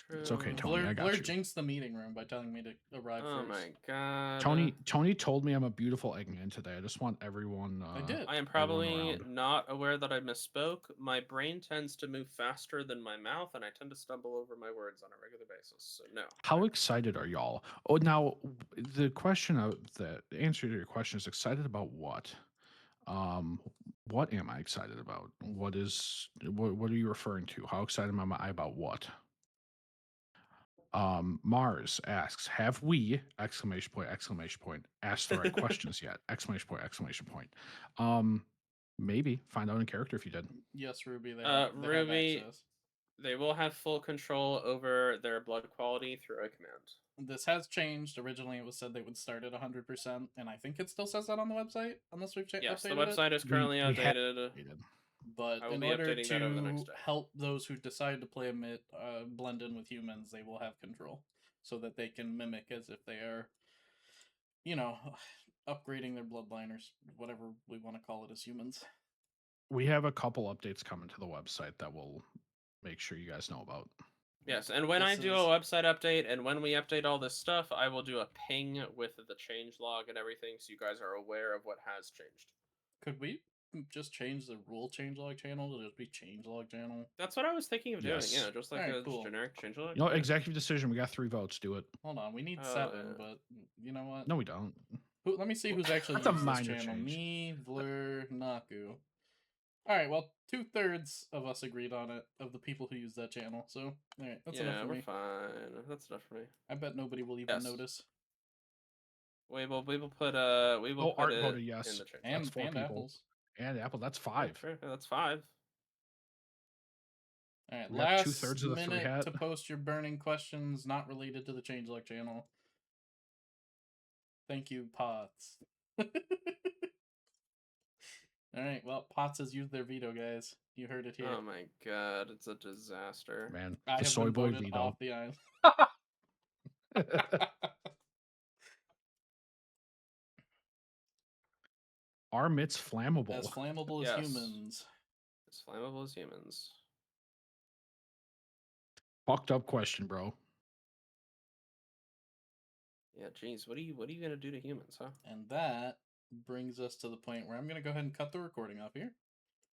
True. It's okay, Tony. I got Blair you. jinxed the meeting room by telling me to arrive Oh first. my god. Tony told me I'm a beautiful Eggman today. I just want everyone. I did. I am probably not aware that I misspoke. My brain tends to move faster than my mouth, and I tend to stumble over my words on a regular basis. So no. How excited are y'all? Oh, now the question of the answer to your question is excited about what? What am I excited about? What are you referring to? How excited am I about what? Mars asks, have we asked the right questions yet? Maybe find out in character if you did. Yes, Ruby. They have Ruby, access. They will have full control over their blood quality through a command. This has changed. Originally, it was said they would start at 100%, and I think it still says that on the website, unless we've Yes, the updated it. website is currently We have outdated. updated. But I will in be order updating that over the next to day. help those who decide to play a Mytt blend in with humans, they will have control, so that they can mimic as if they are, you know, upgrading their bloodline or whatever we want to call it as humans. We have a couple updates coming to the website that we'll make sure you guys know about. Yes, and when I This do is- a website update and when we update all this stuff, I will do a ping with the change log and everything so you guys are aware of what has changed. Could we just change the rule changelog channel to just be changelog channel? That's what I was thinking of doing. Yes. Yeah, just like Alright, a cool. generic change log. You know, yeah. executive decision. We got 3 votes. Do it. Hold on, we need Oh, 7, yeah. but you know what? No, we don't. Let me see who's actually That's a used this minor channel. change. Me, Vlur, Naku. Alright, well, 2/3 of us agreed on it, of the people who use that channel, so, alright, that's enough Yeah, for we're me. fine. That's enough for me. I bet nobody will even Yes. notice. We will put Art it voted yes. in the change. And, 4 and people. apples. And Apple, that's Yeah, 5. sure, that's 5. Alright, We got last 2/3 of the 3 minute hat. to post your burning questions not related to the changelog channel. Thank you, Potts. Alright, well, Potts has used their veto, guys. You heard it here. Oh my god, it's a disaster. Man, I the have soy been boy voted veto. off the island. Are Mytts flammable? As flammable as Yes. humans. As flammable as humans. Fucked up question, bro. Yeah, geez, what are you gonna do to humans, huh? And that brings us to the point where I'm going to go ahead and cut the recording off here.